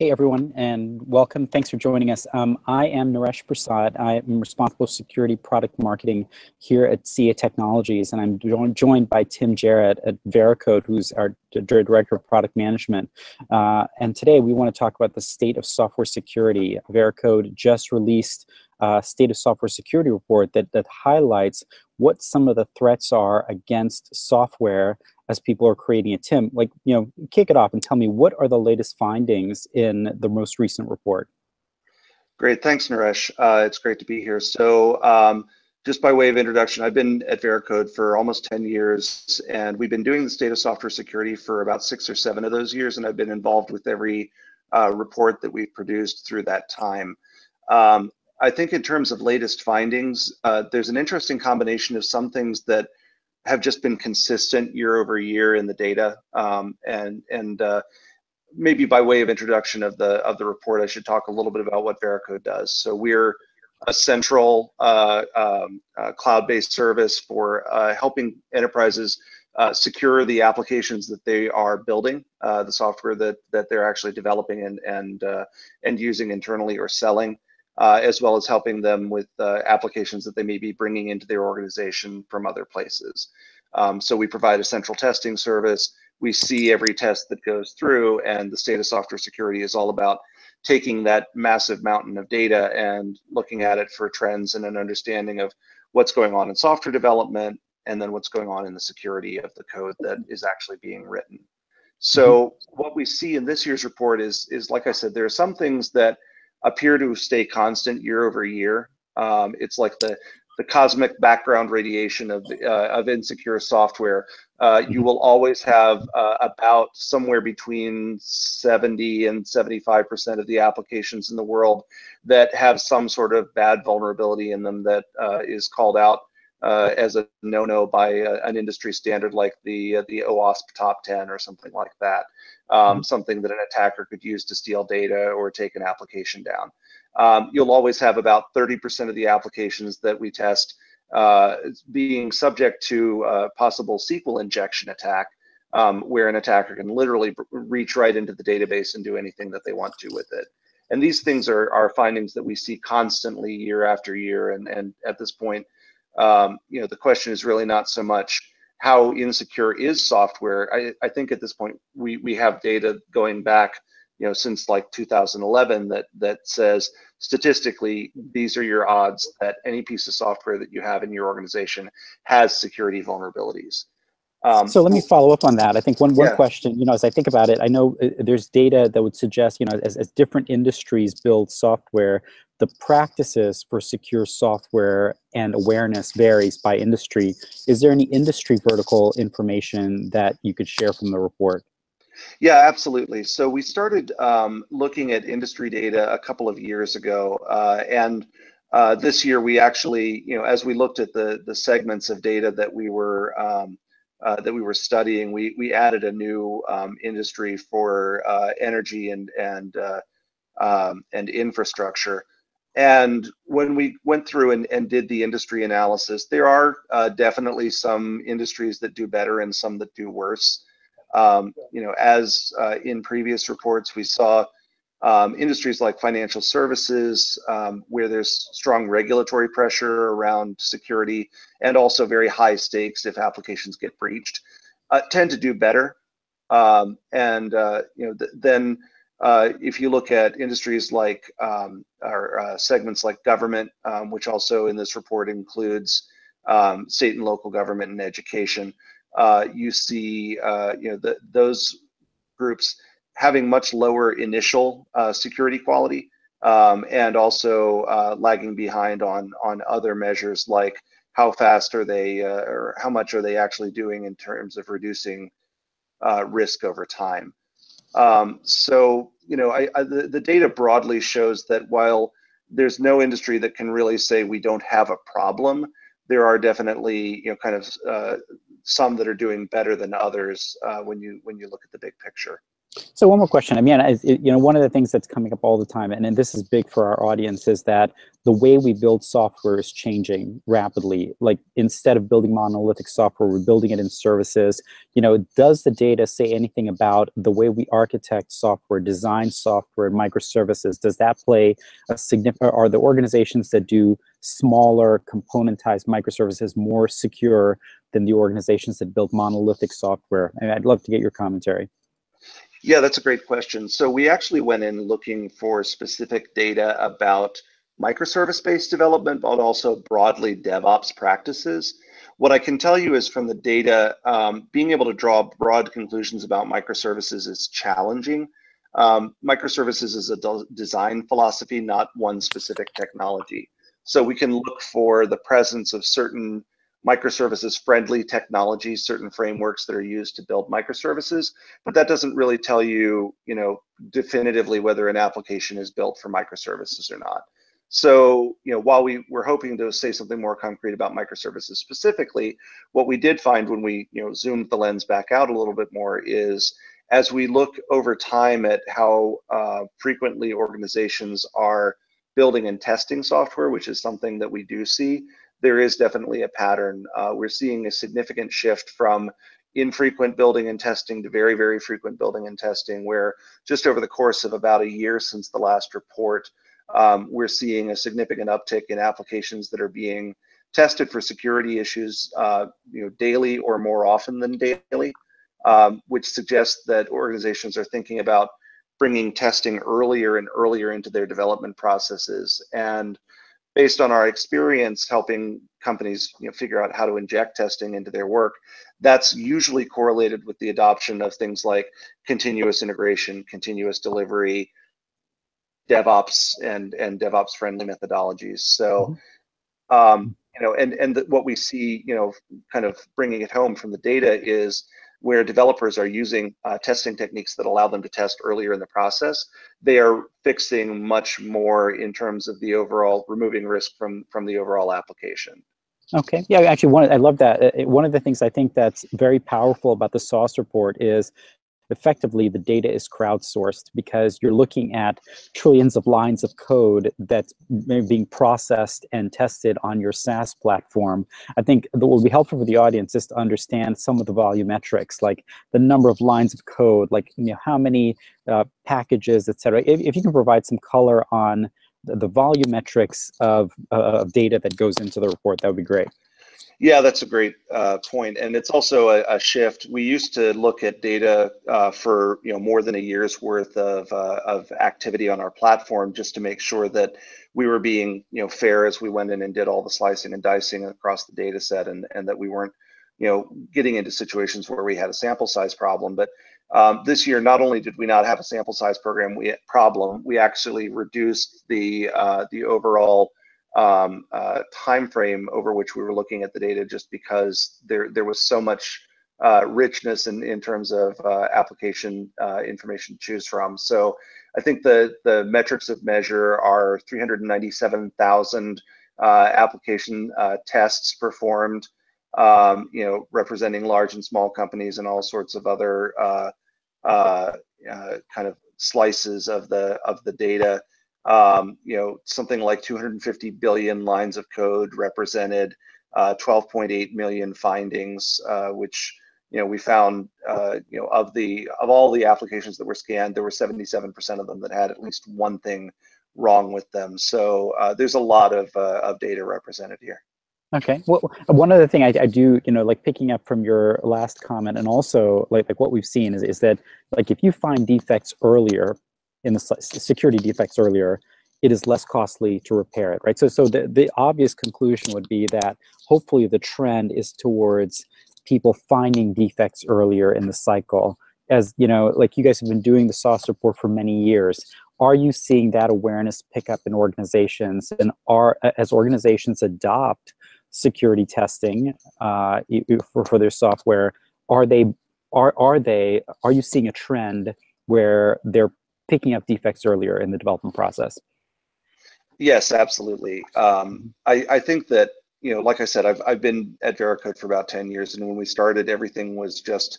Hey everyone, and welcome. Thanks for joining us. I am Naresh Persaud. I am responsible for security product marketing here at CA Technologies, and I'm joined by Tim Jarrett at Veracode, who's our Director of Product Management. And today we want to talk about the state of software security. Veracode just released a state of software security report that highlights what some of the threats are against software as people are creating it. Tim, kick it off and tell me, what are the latest findings in the most recent report? Great, thanks, Naresh. It's great to be here. So just by way of introduction, I've been at Veracode for almost 10 years, and we've been doing the state of software security for about 6 or 7 of those years, and I've been involved with every report that we've produced through that time. I think in terms of latest findings, there's an interesting combination of some things that have just been consistent year over year in the data, and maybe by way of introduction of the report, I should talk a little bit about what Veracode does. So we're a central cloud-based service for helping enterprises secure the applications that they are building, the software that they're actually developing and using internally or selling, as well as helping them with applications that they may be bringing into their organization from other places. So we provide a central testing service. We see every test that goes through, and the state of software security is all about taking that massive mountain of data and looking at it for trends and an understanding of what's going on in software development, and then what's going on in the security of the code that is actually being written. So what we see in this year's report is like I said, there are some things that appear to stay constant year over year. It's like the cosmic background radiation of insecure software. You will always have about somewhere between 70 and 75% of the applications in the world that have some sort of bad vulnerability in them that is called out as a no-no by an industry standard like the OWASP top 10 or something like that. Something that an attacker could use to steal data or take an application down. You'll always have about 30% of the applications that we test being subject to a possible SQL injection attack, where an attacker can literally reach right into the database and do anything that they want to with it. And these things are findings that we see constantly year after year. And at this point, the question is really not so much how insecure is software. I think at this point we have data going back, since like 2011 that says statistically these are your odds that any piece of software that you have in your organization has security vulnerabilities. So let me follow up on that. I think one question, as I think about it, I know there's data that would suggest, as different industries build software, the practices for secure software and awareness varies by industry. Is there any industry vertical information that you could share from the report? Yeah, absolutely. So we started looking at industry data a couple of years ago, and this year we actually, as we looked at the segments of data that we were studying, we added a new industry for energy and infrastructure. And when we went through and did the industry analysis, there are definitely some industries that do better and some that do worse. As in previous reports, we saw industries like financial services, where there's strong regulatory pressure around security and also very high stakes if applications get breached, tend to do better. Then if you look at industries like or segments like government, which also in this report includes state and local government and education, you see those groups having much lower initial security quality, and also lagging behind on other measures like how fast are they or how much are they actually doing in terms of reducing risk over time. So the data broadly shows that while there's no industry that can really say we don't have a problem, there are definitely some that are doing better than others when you look at the big picture. So one more question. I mean, one of the things that's coming up all the time, and this is big for our audience, is that the way we build software is changing rapidly. Like instead of building monolithic software, we're building it in services. Does the data say anything about the way we architect software, design software, microservices? Does that play a significant? Are the organizations that do smaller componentized microservices more secure than the organizations that build monolithic software? And I'd love to get your commentary. Yeah, that's a great question. So we actually went in looking for specific data about microservice-based development, but also broadly DevOps practices. What I can tell you is from the data, being able to draw broad conclusions about microservices is challenging. Microservices is a design philosophy, not one specific technology. So we can look for the presence of certain microservices friendly technologies, certain frameworks that are used to build microservices, but that doesn't really tell you, definitively whether an application is built for microservices or not. So, while we were hoping to say something more concrete about microservices specifically, what we did find when we, zoomed the lens back out a little bit more is as we look over time at how frequently organizations are building and testing software, which is something that we do see, there is definitely a pattern. We're seeing a significant shift from infrequent building and testing to very, very frequent building and testing, where just over the course of about a year since the last report, we're seeing a significant uptick in applications that are being tested for security issues, daily or more often than daily, which suggests that organizations are thinking about bringing testing earlier and earlier into their development processes. And based on our experience helping companies figure out how to inject testing into their work, that's usually correlated with the adoption of things like continuous integration, continuous delivery, DevOps, and DevOps friendly methodologies. So, what we see, kind of bringing it home from the data is where developers are using testing techniques that allow them to test earlier in the process, they are fixing much more in terms of the overall removing risk from the overall application. Okay. Yeah, actually, I love that. One of the things I think that's very powerful about the SOS report is effectively the data is crowdsourced, because you're looking at trillions of lines of code that's being processed and tested on your SaaS platform. I think what will be helpful for the audience is to understand some of the volumetrics, like the number of lines of code, like how many packages, et cetera. If you can provide some color on the volumetrics of data that goes into the report, that would be great. Yeah, that's a great point, and it's also a shift. We used to look at data for more than a year's worth of activity on our platform, just to make sure that we were being fair as we went in and did all the slicing and dicing across the data set, and that we weren't getting into situations where we had a sample size problem. But this year, not only did we not have a sample size problem, we actually reduced the overall time frame over which we were looking at the data, just because there was so much richness in terms of application information to choose from. So I think the metrics of measure are 397,000 application tests performed, representing large and small companies and all sorts of other kind of slices of the data. Something like 250 billion lines of code represented 12.8 million findings, which we found of all the applications that were scanned, there were 77% of them that had at least one thing wrong with them. So there's a lot of data represented here. Okay. Well, one other thing I do, like picking up from your last comment, and also like what we've seen is that like if you find defects earlier, in the security defects earlier, it is less costly to repair it, right? So the obvious conclusion would be that hopefully the trend is towards people finding defects earlier in the cycle. As like you guys have been doing the SOS report for many years, are you seeing that awareness pick up in organizations? And as organizations adopt security testing for their software, are you seeing a trend where they're picking up defects earlier in the development process? Yes, absolutely. I think that, like I said, I've been at Veracode for about 10 years, and when we started, everything was just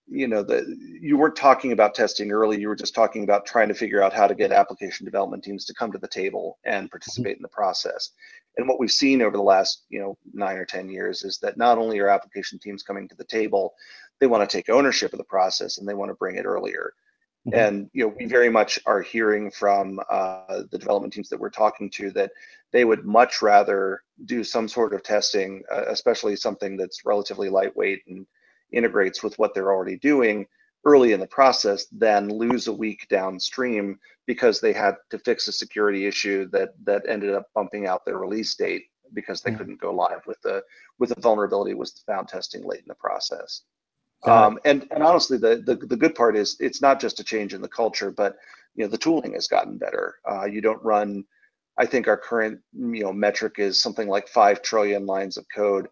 you weren't talking about testing early. You were just talking about trying to figure out how to get application development teams to come to the table and participate in the process. And what we've seen over the last 9 or 10 years is that not only are application teams coming to the table, they want to take ownership of the process and they want to bring it earlier. And we very much are hearing from the development teams that we're talking to that they would much rather do some sort of testing, especially something that's relatively lightweight and integrates with what they're already doing early in the process, than lose a week downstream because they had to fix a security issue that ended up bumping out their release date because they couldn't go live with the vulnerability was found testing late in the process. And honestly, the good part is it's not just a change in the culture, but the tooling has gotten better. You don't run, I think our current metric is something like 5 trillion lines of code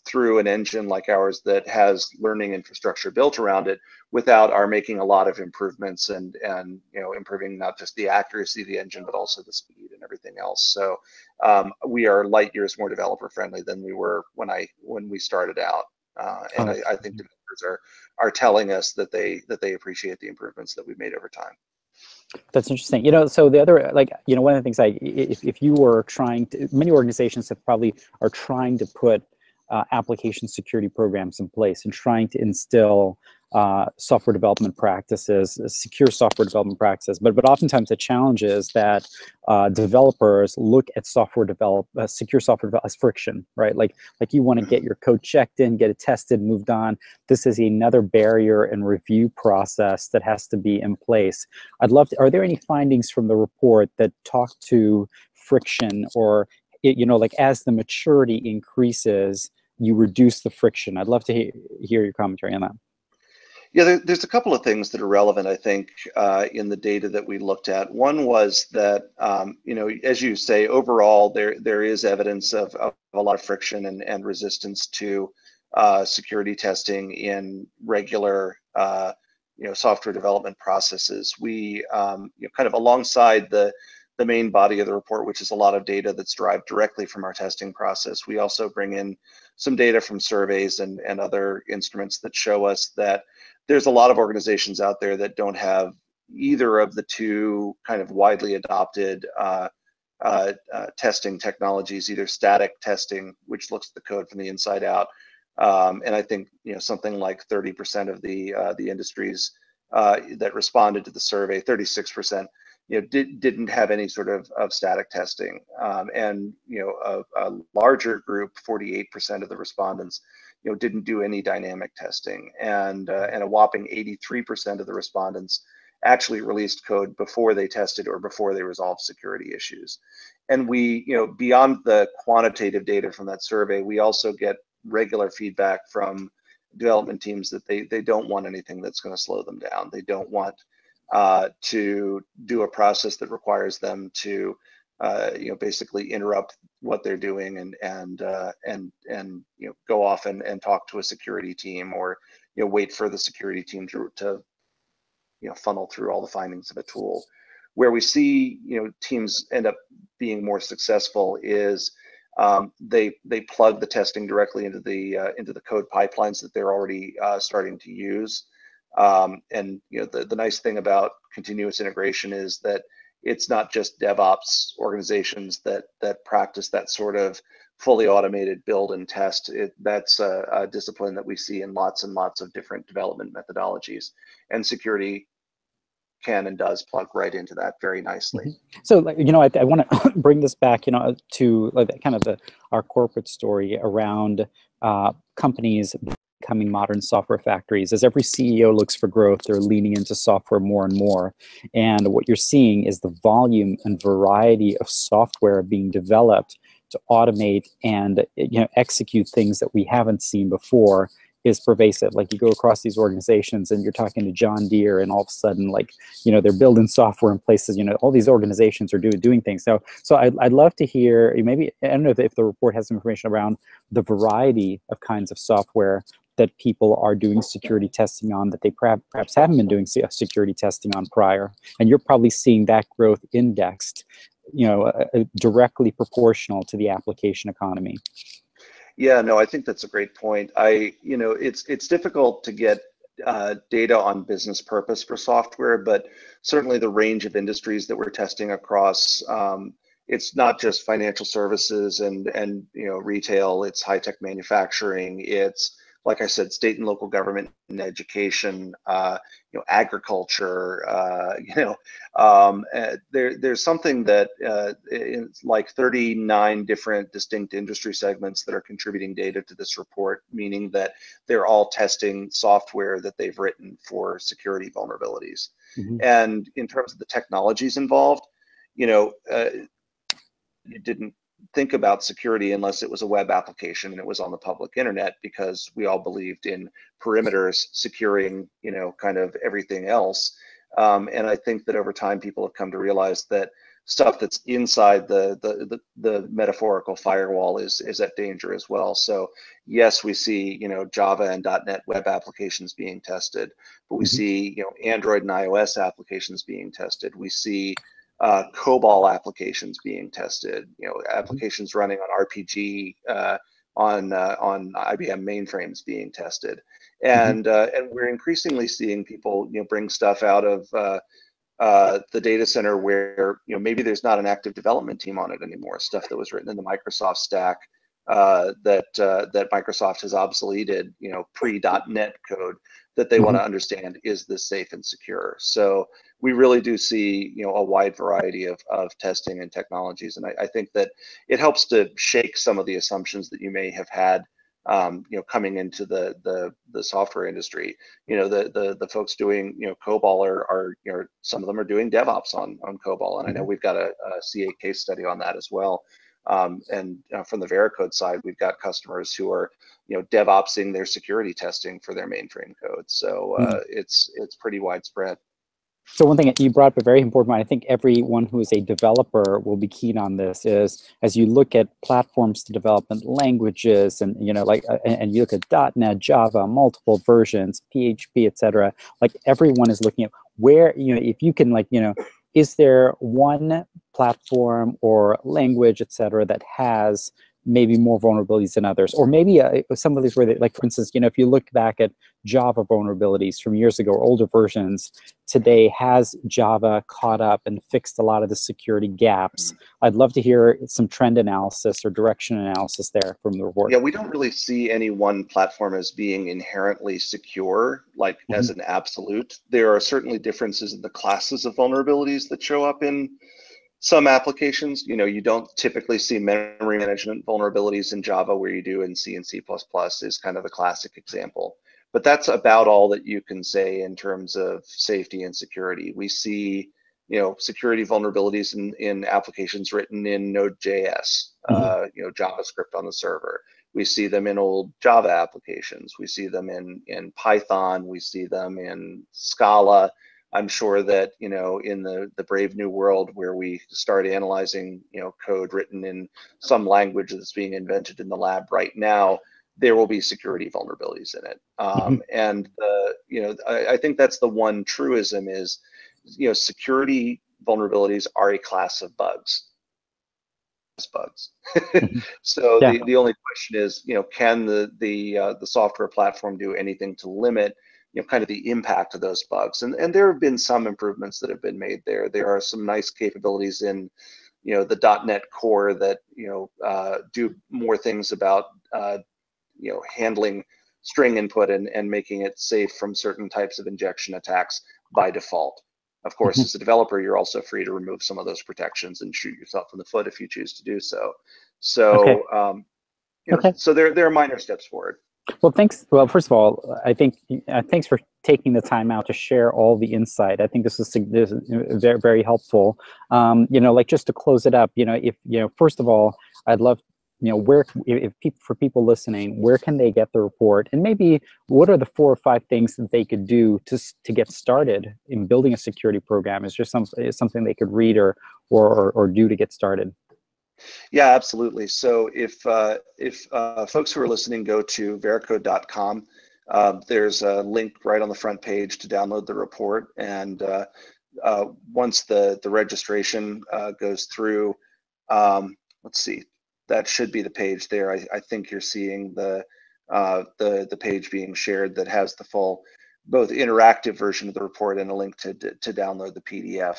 through an engine like ours that has learning infrastructure built around it without our making a lot of improvements and improving not just the accuracy of the engine but also the speed and everything else. So we are light years more developer friendly than we were when we started out. I think developers are telling us that they appreciate the improvements that we've made over time. That's interesting. So the other, one of the things if you were trying to, many organizations are trying to put application security programs in place and trying to instill software development practices, secure software development practices. But oftentimes the challenge is that developers look at secure software development as friction, right? Like you want to get your code checked in, get it tested, moved on. This is another barrier and review process that has to be in place. Are there any findings from the report that talk to friction, or as the maturity increases, you reduce the friction? I'd love to hear your commentary on that. Yeah, there's a couple of things that are relevant, I think, in the data that we looked at. One was that, as you say, overall, there is evidence of a lot of friction and resistance to security testing in regular, software development processes. We, kind of alongside the main body of the report, which is a lot of data that's derived directly from our testing process, we also bring in some data from surveys and other instruments that show us that there's a lot of organizations out there that don't have either of the two kind of widely adopted testing technologies, either static testing, which looks at the code from the inside out, and I think something like 30% of the industries that responded to the survey, 36%, didn't have any sort of static testing, and a larger group, 48% of the respondents, didn't do any dynamic testing, and a whopping 83% of the respondents actually released code before they tested or before they resolved security issues. And we, beyond the quantitative data from that survey, we also get regular feedback from development teams that they don't want anything that's going to slow them down. They don't want to do a process that requires them to basically interrupt what they're doing and go off and talk to a security team, or wait for the security team to funnel through all the findings of a tool. Where we see teams end up being more successful is they plug the testing directly into the code pipelines that they're already starting to use. And the nice thing about continuous integration is that it's not just DevOps organizations that practice that sort of fully automated build and test. That's a discipline that we see in lots and lots of different development methodologies, and security can and does plug right into that very nicely. Mm-hmm. So, I want to bring this back, to kind of our corporate story around companies becoming modern software factories. As every CEO looks for growth, they're leaning into software more and more. And what you're seeing is the volume and variety of software being developed to automate and execute things that we haven't seen before is pervasive. Like, you go across these organizations and you're talking to John Deere, and all of a sudden, they're building software in places, all these organizations are doing things. So I'd love to hear, maybe, I don't know if the report has some information around the variety of kinds of software that people are doing security testing on that they perhaps haven't been doing security testing on prior. And you're probably seeing that growth indexed, directly proportional to the application economy. Yeah, no, I think that's a great point. It's difficult to get data on business purpose for software, but certainly the range of industries that we're testing across. It's not just financial services and retail. It's high tech manufacturing. It's, like I said, state and local government and education. Agriculture. There's something that it's like 39 different distinct industry segments that are contributing data to this report, meaning that they're all testing software that they've written for security vulnerabilities. Mm-hmm. And in terms of the technologies involved, you didn't think about security unless it was a web application and it was on the public internet, because we all believed in perimeters securing, kind of everything else. And I think that over time, people have come to realize that stuff that's inside the metaphorical firewall is at danger as well. So yes, we see, Java and .NET web applications being tested, but we see, Android and iOS applications being tested. We see COBOL applications being tested, applications running on RPG, on IBM mainframes being tested, and we're increasingly seeing people, bring stuff out of the data center where, maybe there's not an active development team on it anymore. Stuff that was written in the Microsoft stack that Microsoft has obsoleted, pre.NET code that they want to understand, is this safe and secure? So we really do see, a wide variety of testing and technologies. And I think that it helps to shake some of the assumptions that you may have had, coming into the software industry. The folks doing, COBOL are some of them are doing DevOps on COBOL. And I know we've got a CA case study on that as well. And from the Veracode side, we've got customers who are, DevOpsing their security testing for their mainframe code. So it's pretty widespread. So one thing that you brought up, a very important one, I think everyone who is a developer will be keen on this, is as you look at platforms to development languages and, and you look at .NET, Java, multiple versions, PHP, et cetera, like everyone is looking at where, if you can, is there one platform or language, et cetera, that has maybe more vulnerabilities than others? Or maybe some of these where, like, for instance, if you look back at Java vulnerabilities from years ago, or older versions, today, has Java caught up and fixed a lot of the security gaps? I'd love to hear some trend analysis or direction analysis there from the report. Yeah, we don't really see any one platform as being inherently secure, like as an absolute. There are certainly differences in the classes of vulnerabilities that show up in some applications. You don't typically see memory management vulnerabilities in Java where you do in C and C++ is kind of the classic example. But that's about all that you can say in terms of safety and security. We see, security vulnerabilities in applications written in Node.js, JavaScript on the server. We see them in old Java applications. We see them in Python. We see them in Scala. I'm sure that, in the brave new world where we start analyzing, code written in some language that's being invented in the lab right now, there will be security vulnerabilities in it. And I think that's the one truism is, security vulnerabilities are a class of bugs. So the only question is, can the software platform do anything to limit, kind of the impact of those bugs? And there have been some improvements that have been made there. There are some nice capabilities in, the .NET Core that, do more things about, handling string input and making it safe from certain types of injection attacks by default. Of course, as a developer, you're also free to remove some of those protections and shoot yourself in the foot if you choose to do so. So, so there are minor steps forward. Well, thanks. Well, first of all, I think thanks for taking the time out to share all the insight. I think this is very, very helpful. Just to close it up, first of all, I'd love, where, for people listening, where can they get the report, and maybe what are the 4 or 5 things that they could do to get started in building a security program? Is there something they could read or do to get started? Yeah, absolutely. So if folks who are listening go to veracode.com, there's a link right on the front page to download the report. And once the registration goes through, let's see, that should be the page there. I think you're seeing the page being shared that has the full both interactive version of the report and a link to download the PDF.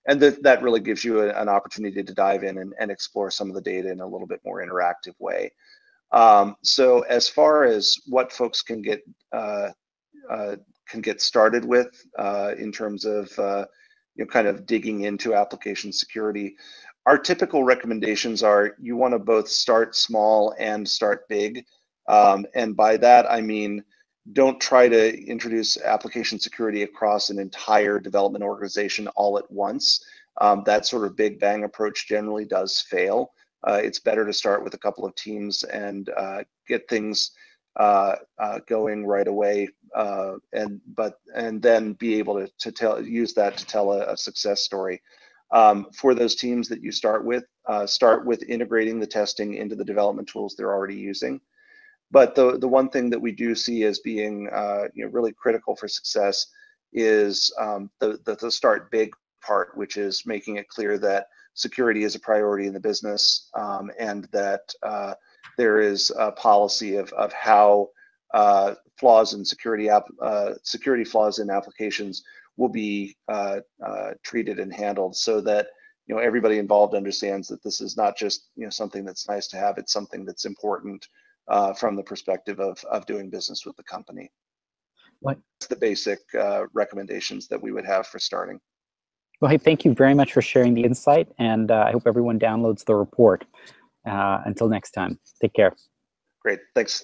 And that really gives you an opportunity to dive in and explore some of the data in a little bit more interactive way. So as far as what folks can get started with in terms of kind of digging into application security, our typical recommendations are you want to both start small and start big. And by that, I mean, don't try to introduce application security across an entire development organization all at once. That sort of big bang approach generally does fail. It's better to start with a couple of teams and get things going right away, and then be able to use that to tell a success story. For those teams that you start with integrating the testing into the development tools they're already using. But the one thing that we do see as being really critical for success is the start big part, which is making it clear that security is a priority in the business, and that there is a policy of how flaws in security flaws in applications will be treated and handled, so that everybody involved understands that this is not just something that's nice to have; it's something that's important from the perspective of doing business with the company. That's the basic recommendations that we would have for starting. Well, hey, thank you very much for sharing the insight, and I hope everyone downloads the report. Until next time, take care. Great, thanks.